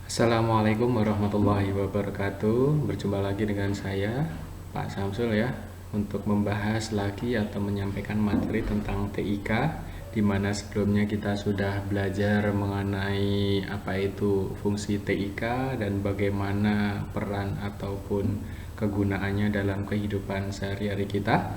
Assalamualaikum warahmatullahi wabarakatuh. Berjumpa lagi dengan saya, Pak Samsul ya, untuk membahas lagi atau menyampaikan materi tentang TIK, di mana sebelumnya kita sudah belajar mengenai apa itu fungsi TIK dan bagaimana peran ataupun kegunaannya dalam kehidupan sehari-hari kita.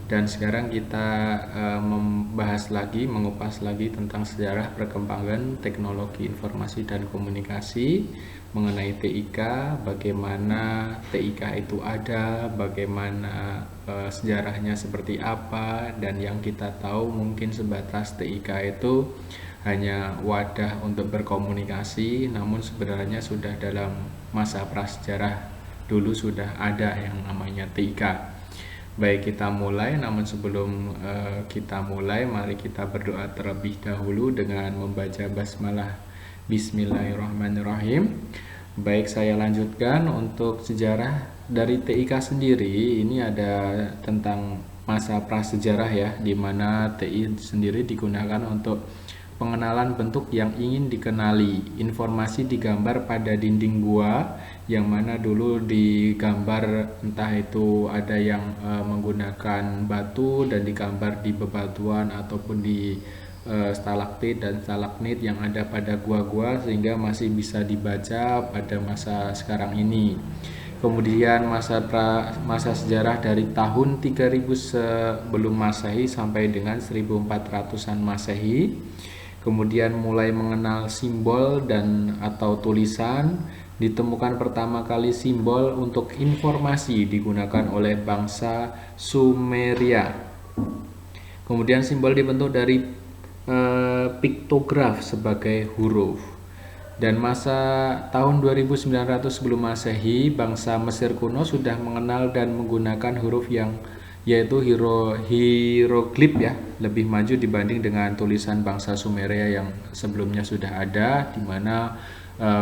Dan sekarang kita membahas lagi, mengupas lagi tentang sejarah perkembangan teknologi informasi dan komunikasi mengenai TIK, bagaimana TIK itu ada, bagaimana sejarahnya seperti apa, dan yang kita tahu mungkin sebatas TIK itu hanya wadah untuk berkomunikasi, namun sebenarnya sudah dalam masa prasejarah dulu sudah ada yang namanya TIK. Baik, kita mulai, namun sebelum kita mulai, mari kita berdoa terlebih dahulu dengan membaca basmalah. Bismillahirrahmanirrahim. Baik, saya lanjutkan untuk sejarah dari TIK sendiri. Ini ada tentang masa prasejarah ya, di mana TI sendiri digunakan untuk pengenalan bentuk yang ingin dikenali. Informasi digambar pada dinding gua, yang mana dulu digambar entah itu ada yang menggunakan batu dan digambar di bebatuan ataupun di stalaktit dan stalagmit yang ada pada gua-gua, sehingga masih bisa dibaca pada masa sekarang ini. Kemudian masa sejarah dari tahun 3000 sebelum Masehi sampai dengan 1400-an Masehi. Kemudian mulai mengenal simbol dan atau tulisan. Ditemukan pertama kali simbol untuk informasi digunakan oleh bangsa Sumeria. Kemudian simbol dibentuk dari piktograf sebagai huruf. Dan masa tahun 2900 sebelum Masehi, bangsa Mesir kuno sudah mengenal dan menggunakan huruf yang yaitu hieroglif ya, lebih maju dibanding dengan tulisan bangsa Sumeria yang sebelumnya sudah ada, di mana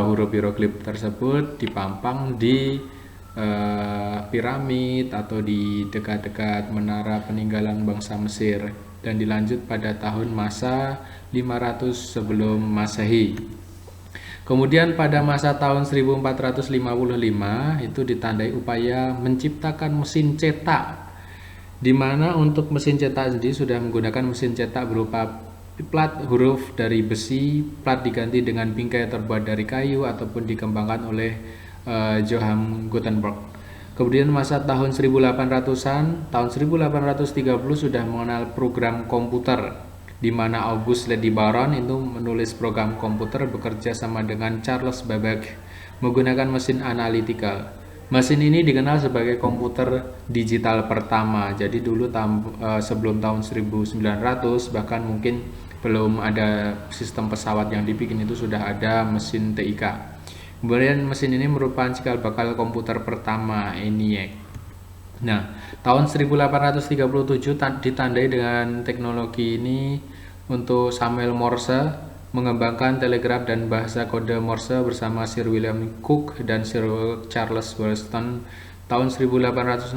huruf hieroglif tersebut dipampang di piramid atau di dekat-dekat menara peninggalan bangsa Mesir, dan dilanjut pada tahun masa 500 sebelum Masehi. Kemudian pada masa tahun 1455 itu ditandai upaya menciptakan mesin cetak, di mana untuk mesin cetak sendiri sudah menggunakan mesin cetak berupa plat huruf dari besi, plat diganti dengan bingkai terbuat dari kayu ataupun dikembangkan oleh Johann Gutenberg. Kemudian masa tahun 1800-an, tahun 1830 sudah mengenal program komputer, di mana August Ledy Baron itu menulis program komputer bekerja sama dengan Charles Babbage menggunakan mesin analytical. Mesin ini dikenal sebagai komputer digital pertama. Jadi dulu sebelum tahun 1900 bahkan mungkin belum ada sistem pesawat yang dibikin, itu sudah ada mesin TIK. Kemudian mesin ini merupakan cikal bakal komputer pertama, ENIAC. Nah, tahun 1837 ditandai dengan teknologi ini untuk Samuel Morse mengembangkan telegraf dan bahasa kode Morse bersama Sir William Cooke dan Sir Charles Wollaston. Tahun 1861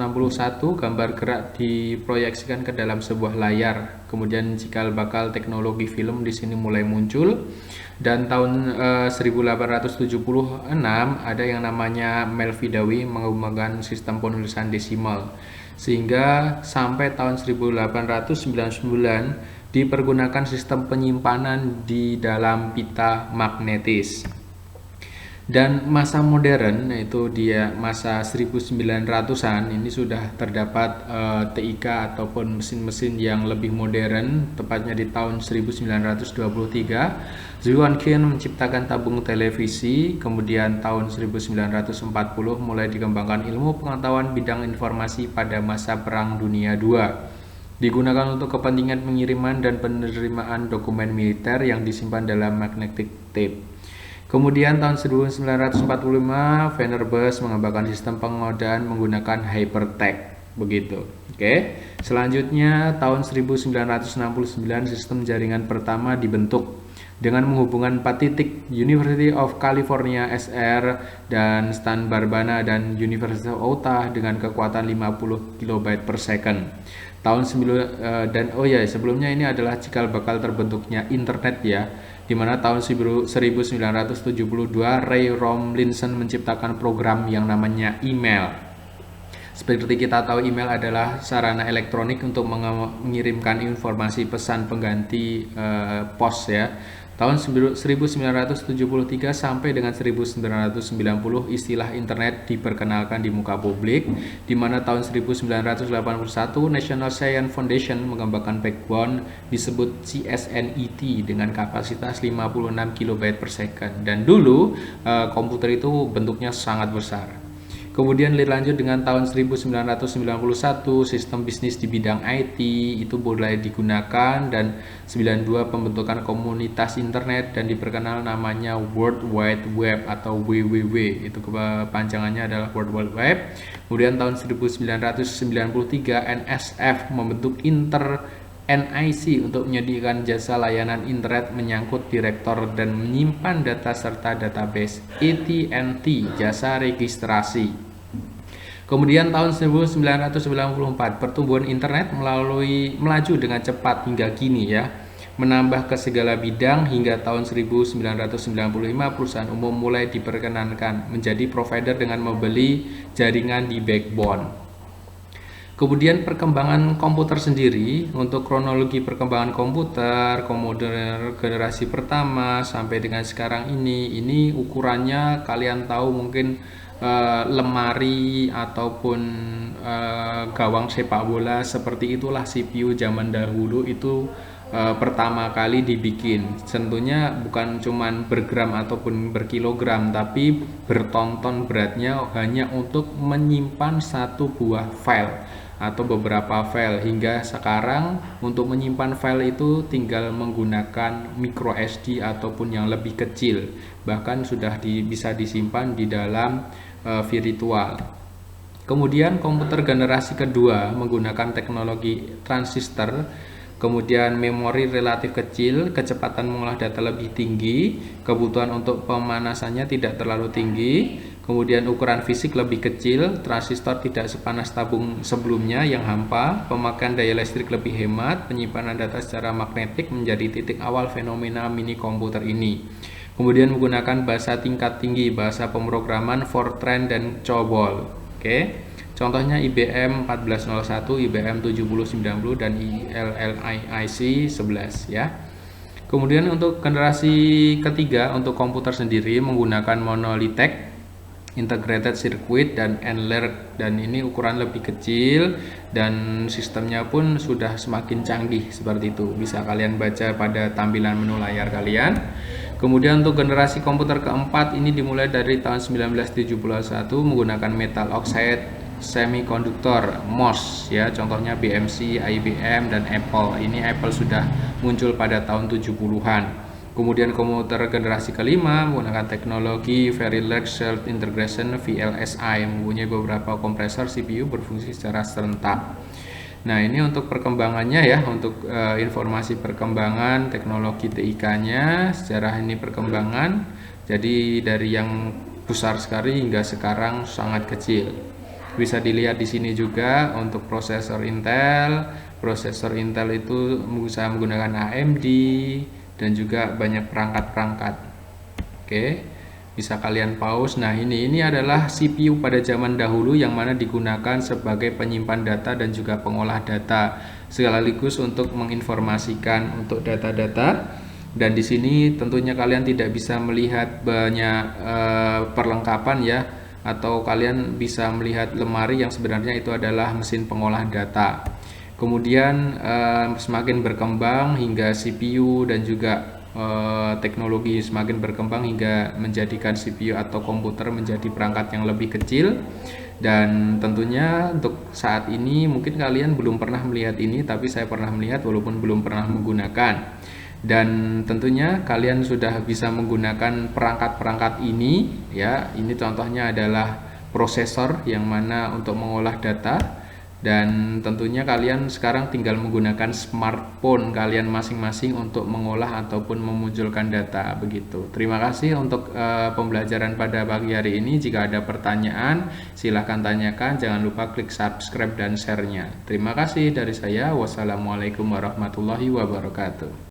gambar gerak diproyeksikan ke dalam sebuah layar. Kemudian cikal bakal teknologi film di sini mulai muncul. Dan tahun 1876 ada yang namanya Melville Dawie mengembangkan sistem penulisan desimal. Sehingga sampai tahun 1899 dipergunakan sistem penyimpanan di dalam pita magnetis. Dan masa modern, yaitu dia masa 1900-an, ini sudah terdapat TIK ataupun mesin-mesin yang lebih modern, tepatnya di tahun 1923 Zhuan Qin menciptakan tabung televisi. Kemudian tahun 1940 mulai dikembangkan ilmu pengetahuan bidang informasi pada masa Perang Dunia II, digunakan untuk kepentingan pengiriman dan penerimaan dokumen militer yang disimpan dalam magnetic tape. Kemudian tahun 1945 Vannerbus mengembangkan sistem pengodaan menggunakan hypertext. Begitu. Oke. Selanjutnya tahun 1969 sistem jaringan pertama dibentuk dengan menghubungkan 4 titik, University of California SR dan Stan Barbana dan University of Utah dengan kekuatan 50 kilobyte per second. Sebelumnya ini adalah cikal bakal terbentuknya internet ya, di mana tahun 1972 Ray Tomlinson menciptakan program yang namanya email. Seperti kita tahu, email adalah sarana elektronik untuk mengirimkan informasi pesan pengganti pos ya. Tahun 1973 sampai dengan 1990 istilah internet diperkenalkan di muka publik, di mana tahun 1981 National Science Foundation mengembangkan backbone disebut CSNET dengan kapasitas 56 KB per second, dan dulu komputer itu bentuknya sangat besar. Kemudian dilanjut dengan tahun 1991 sistem bisnis di bidang IT itu mulai digunakan, dan 92 pembentukan komunitas internet dan diperkenal namanya World Wide Web atau WWW, itu kepanjangannya adalah World Wide Web. Kemudian tahun 1993 NSF membentuk NIC untuk menyediakan jasa layanan internet menyangkut direktor dan menyimpan data serta database. AT&T jasa registrasi. Kemudian tahun 1994 pertumbuhan internet melaju dengan cepat hingga kini ya, menambah ke segala bidang. Hingga tahun 1995 perusahaan umum mulai diperkenankan menjadi provider dengan membeli jaringan di backbone. Kemudian perkembangan komputer sendiri, untuk kronologi perkembangan komputer, komputer generasi pertama sampai dengan sekarang ini ukurannya kalian tahu mungkin lemari ataupun gawang sepak bola, seperti itulah CPU zaman dahulu itu pertama kali dibikin. Tentunya bukan cuman bergram ataupun berkilogram, tapi bertonton beratnya hanya untuk menyimpan satu buah file atau beberapa file. Hingga sekarang untuk menyimpan file itu tinggal menggunakan micro SD ataupun yang lebih kecil, bahkan sudah bisa disimpan di dalam virtual. Kemudian komputer generasi kedua menggunakan teknologi transistor, kemudian memori relatif kecil, kecepatan mengolah data lebih tinggi, kebutuhan untuk pemanasannya tidak terlalu tinggi, kemudian ukuran fisik lebih kecil, transistor tidak sepanas tabung sebelumnya yang hampa, pemakaian daya listrik lebih hemat, penyimpanan data secara magnetik menjadi titik awal fenomena mini komputer ini. Kemudian menggunakan bahasa tingkat tinggi, bahasa pemrograman Fortran dan COBOL. Oke. Contohnya IBM 1401, IBM 7090 dan ILLIC 11 ya. Kemudian untuk generasi ketiga untuk komputer sendiri menggunakan monolithic integrated circuit dan NLER, dan ini ukuran lebih kecil dan sistemnya pun sudah semakin canggih seperti itu. Bisa kalian baca pada tampilan menu layar kalian. Kemudian untuk generasi komputer keempat ini dimulai dari tahun 1971 menggunakan metal oxide semikonduktor MOS ya, contohnya BMC, IBM dan Apple. Ini Apple sudah muncul pada tahun 70-an. Kemudian komputer generasi kelima menggunakan teknologi Very Large Cell Integration VLSI, mempunyai beberapa kompresor CPU berfungsi secara serentak. Nah, ini untuk perkembangannya ya, untuk informasi perkembangan teknologi TIK-nya, sejarah ini perkembangan. Jadi dari yang besar sekali hingga sekarang sangat kecil. Bisa dilihat di sini juga untuk prosesor Intel. Prosesor Intel itu bisa menggunakan AMD dan juga banyak perangkat-perangkat. Oke. Bisa kalian pause. Nah, ini adalah CPU pada zaman dahulu yang mana digunakan sebagai penyimpan data dan juga pengolah data, sekaligus untuk menginformasikan untuk data-data. Dan di sini tentunya kalian tidak bisa melihat banyak perlengkapan ya, atau kalian bisa melihat lemari yang sebenarnya itu adalah mesin pengolah data. Kemudian semakin berkembang hingga CPU dan juga teknologi semakin berkembang hingga menjadikan CPU atau komputer menjadi perangkat yang lebih kecil. Dan tentunya untuk saat ini mungkin kalian belum pernah melihat ini, tapi saya pernah melihat walaupun belum pernah menggunakan. Dan tentunya kalian sudah bisa menggunakan perangkat-perangkat ini ya. Ini contohnya adalah prosesor yang mana untuk mengolah data. Dan tentunya kalian sekarang tinggal menggunakan smartphone kalian masing-masing untuk mengolah ataupun memunculkan data begitu. Terima kasih untuk pembelajaran pada pagi hari ini. Jika ada pertanyaan silahkan tanyakan. Jangan lupa klik subscribe dan share-nya. Terima kasih dari saya. Wassalamualaikum warahmatullahi wabarakatuh.